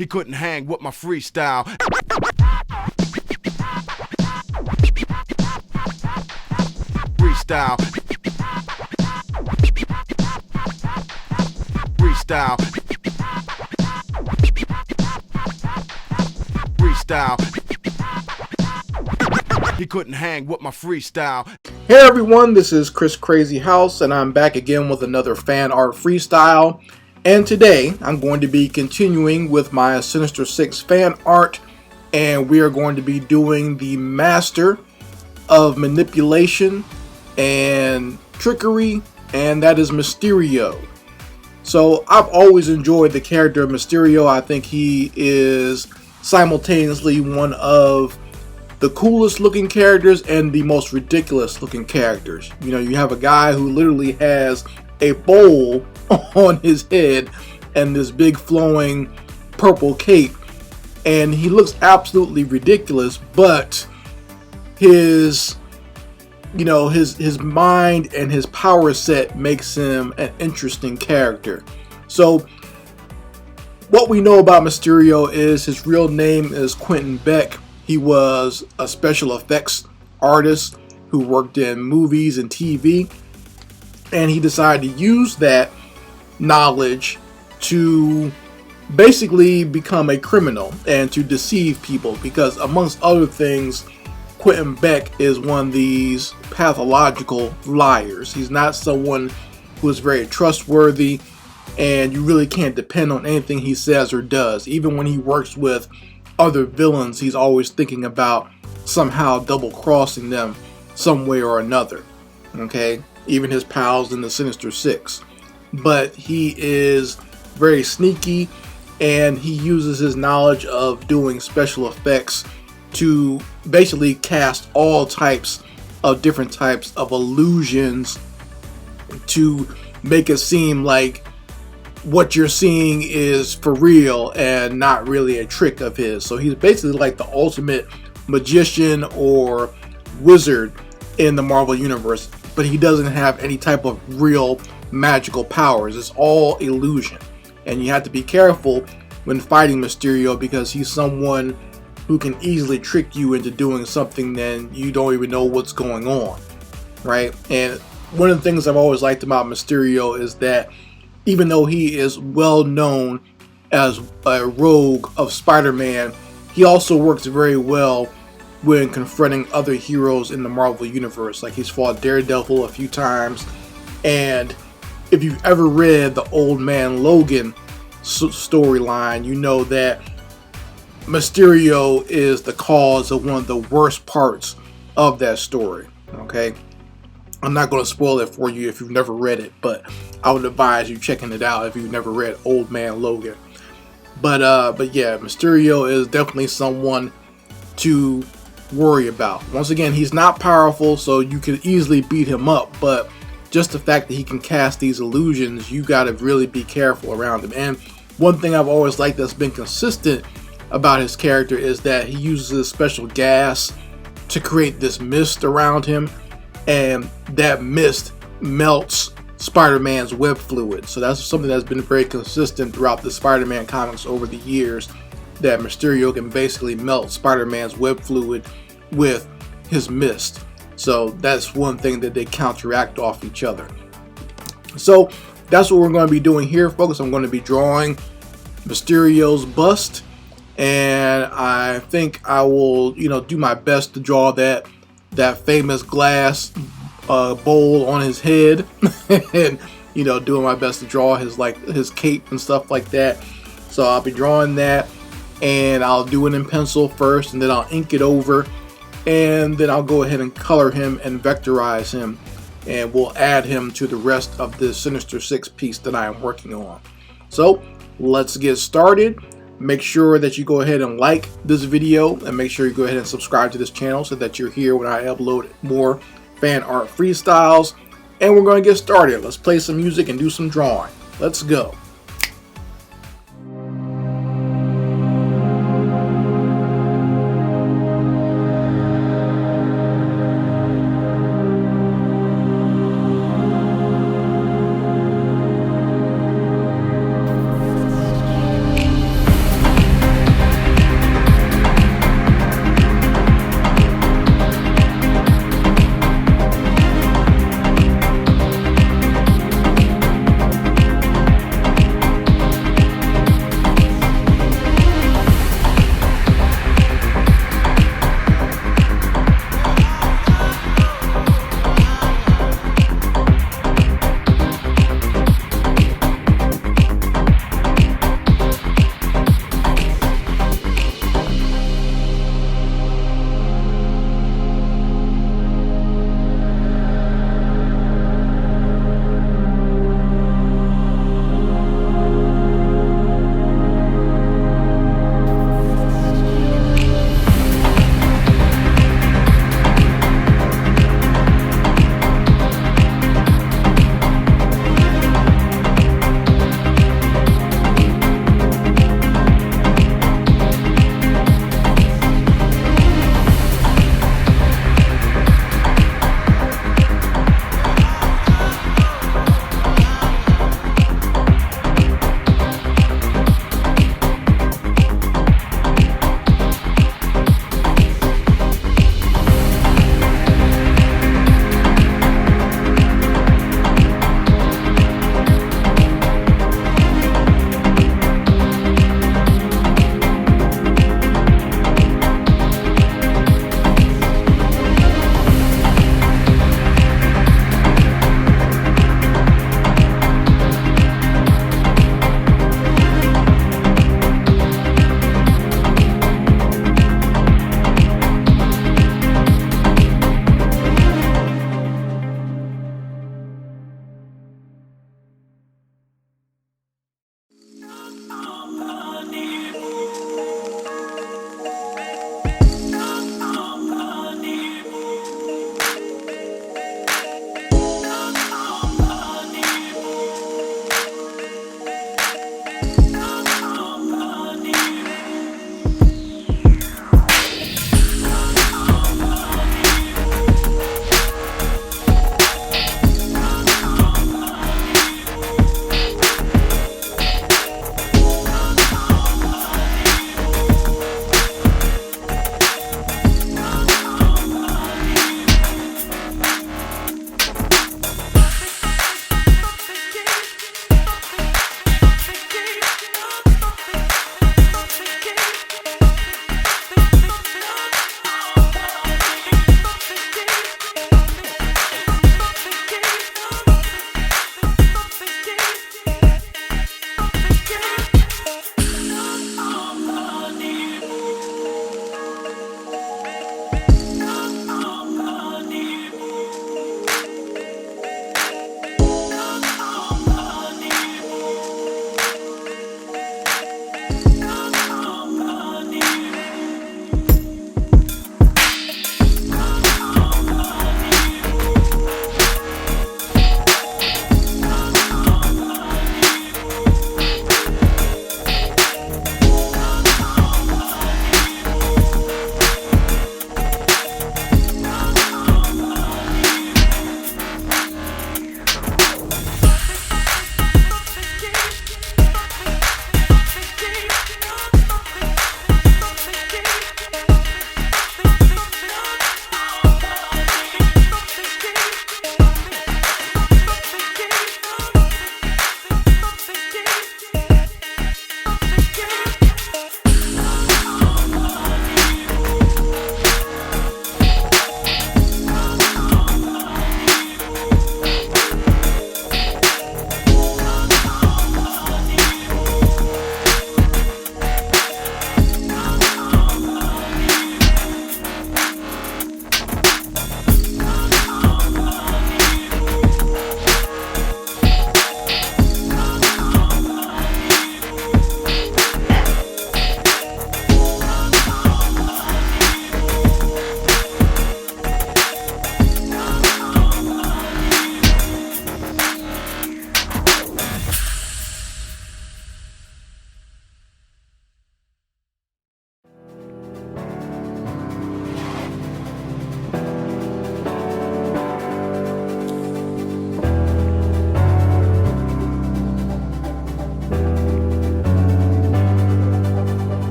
He couldn't hang with my freestyle. Freestyle. Freestyle. Freestyle. He couldn't hang with my freestyle. Hey everyone, this is Chris Crazy House, and I'm back again with another fan art freestyle. And today, I'm going to be continuing with my Sinister Six fan art, and we are going to be doing the master of manipulation and trickery, and that is Mysterio. So, I've always enjoyed the character of Mysterio. I think he is simultaneously one of the coolest looking characters and the most ridiculous looking characters. You know, you have a guy who literally has a bowl on his head and this big flowing purple cape, and he looks absolutely ridiculous, but his mind and his power set makes him an interesting character. So what we know about Mysterio is his real name is Quentin Beck. He was a special effects artist who worked in movies and TV, and he decided to use that knowledge to basically become a criminal and to deceive people, because amongst other things, Quentin Beck is one of these pathological liars. He's not someone who is very trustworthy, and you really can't depend on anything he says or does. Even when he works with other villains, he's always thinking about somehow double crossing them some way or another. Okay? Even his pals in the Sinister Six. But he is very sneaky, and he uses his knowledge of doing special effects to basically cast all types of different types of illusions to make it seem like what you're seeing is for real and not really a trick of his. So he's basically like the ultimate magician or wizard in the Marvel Universe, but he doesn't have any type of real magical powers. It's all illusion. And you have to be careful when fighting Mysterio, because he's someone who can easily trick you into doing something then you don't even know what's going on, right? And one of the things I've always liked about Mysterio is that even though he is well known as a rogue of Spider-Man, he also works very well when confronting other heroes in the Marvel Universe. Like, he's fought Daredevil a few times, and if you've ever read the Old Man Logan storyline, you know that Mysterio is the cause of one of the worst parts of that story. Okay? I'm not going to spoil it for you if you've never read it, but I would advise you checking it out if you've never read Old Man Logan. But yeah, Mysterio is definitely someone to worry about. Once again, he's not powerful, so you can easily beat him up, but just the fact that he can cast these illusions, you got to really be careful around him. And one thing I've always liked that's been consistent about his character is that he uses a special gas to create this mist around him, and that mist melts Spider-Man's web fluid. So that's something that's been very consistent throughout the Spider-Man comics over the years, that Mysterio can basically melt Spider-Man's web fluid with his mist. So that's one thing that they counteract off each other. So that's what we're going to be doing here, folks. I'm going to be drawing Mysterio's bust, and I think I will, do my best to draw that famous glass bowl on his head, and doing my best to draw his cape and stuff like that. So I'll be drawing that, and I'll do it in pencil first, and then I'll ink it over, and then I'll go ahead and color him and vectorize him, and we'll add him to the rest of the Sinister Six piece that I am working on. So let's get started. Make sure that you go ahead and like this video, and make sure you go ahead and subscribe to this channel so that you're here when I upload more fan art freestyles. And we're going to get started. Let's play some music and do some drawing. Let's go.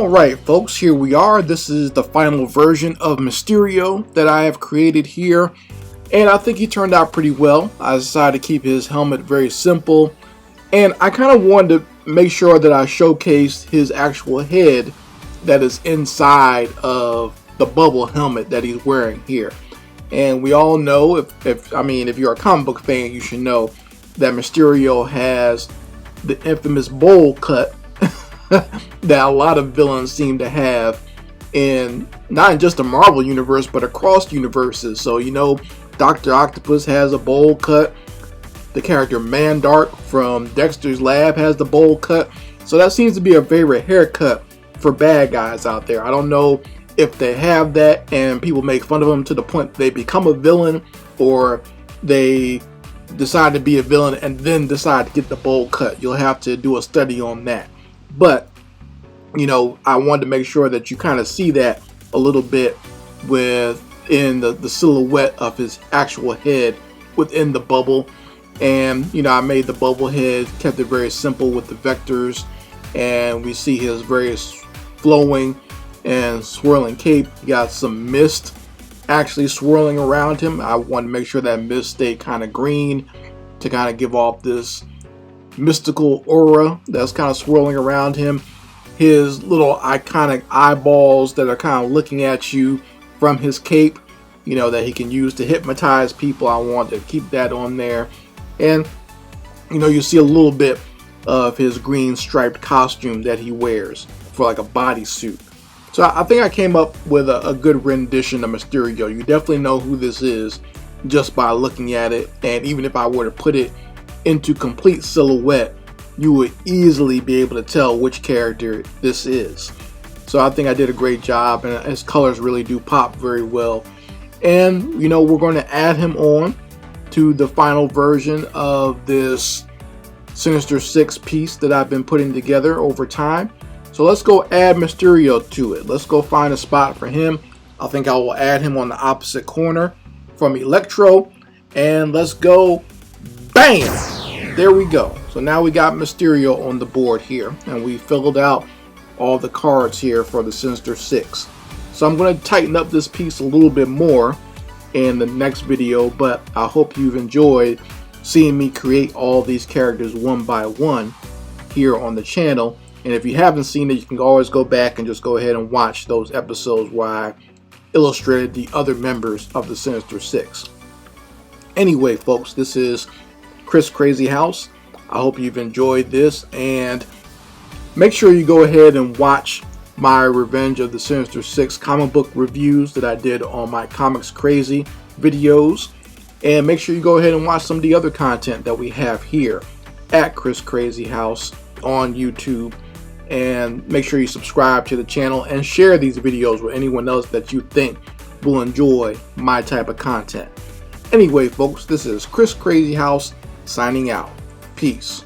Alright folks, here we are. This is the final version of Mysterio that I have created here, and I think he turned out pretty well. I decided to keep his helmet very simple, and I kind of wanted to make sure that I showcased his actual head that is inside of the bubble helmet that he's wearing here. And we all know, if you're a comic book fan, you should know that Mysterio has the infamous bowl cut that a lot of villains seem to have in not in just the Marvel universe but across universes. So you know, Dr. Octopus has a bowl cut, the character Mandark from Dexter's Lab has the bowl cut, so that seems to be a favorite haircut for bad guys out there. I don't know if they have that and people make fun of them to the point they become a villain, or they decide to be a villain and then decide to get the bowl cut. You'll have to do a study on that. But, you know, I wanted to make sure that you kind of see that a little bit within the silhouette of his actual head within the bubble. And, you know, I made the bubble head, kept it very simple with the vectors. And we see his various flowing and swirling cape. You got some mist actually swirling around him. I wanted to make sure that mist stayed kind of green to kind of give off this mystical aura that's kind of swirling around him. His little iconic eyeballs that are kind of looking at you from his cape, you know, that he can use to hypnotize people. I want to keep that on there. And, you know, you see a little bit of his green striped costume that he wears for like a bodysuit. So I think I came up with a good rendition of Mysterio. You definitely know who this is just by looking at it. And even if I were to put it into complete silhouette, you would easily be able to tell which character this is. So I think I did a great job, and his colors really do pop very well. And you know, we're going to add him on to the final version of this Sinister Six piece that I've been putting together over time. So let's go add Mysterio to it. Let's go find a spot for him. I think I will add him on the opposite corner from Electro, and let's go. Bam! There we go. So now we got Mysterio on the board here, and we filled out all the cards here for the Sinister Six. So I'm going to tighten up this piece a little bit more in the next video, but I hope you've enjoyed seeing me create all these characters one by one here on the channel. And if you haven't seen it, you can always go back and just go ahead and watch those episodes where I illustrated the other members of the Sinister Six. Anyway, folks, this is Chris Crazy House. I hope you've enjoyed this, and make sure you go ahead and watch my Revenge of the Sinister Six comic book reviews that I did on my Comics Crazy videos, and make sure you go ahead and watch some of the other content that we have here at Chris Crazy House on YouTube, and make sure you subscribe to the channel and share these videos with anyone else that you think will enjoy my type of content. Anyway, folks, this is Chris Crazy House signing out. Peace.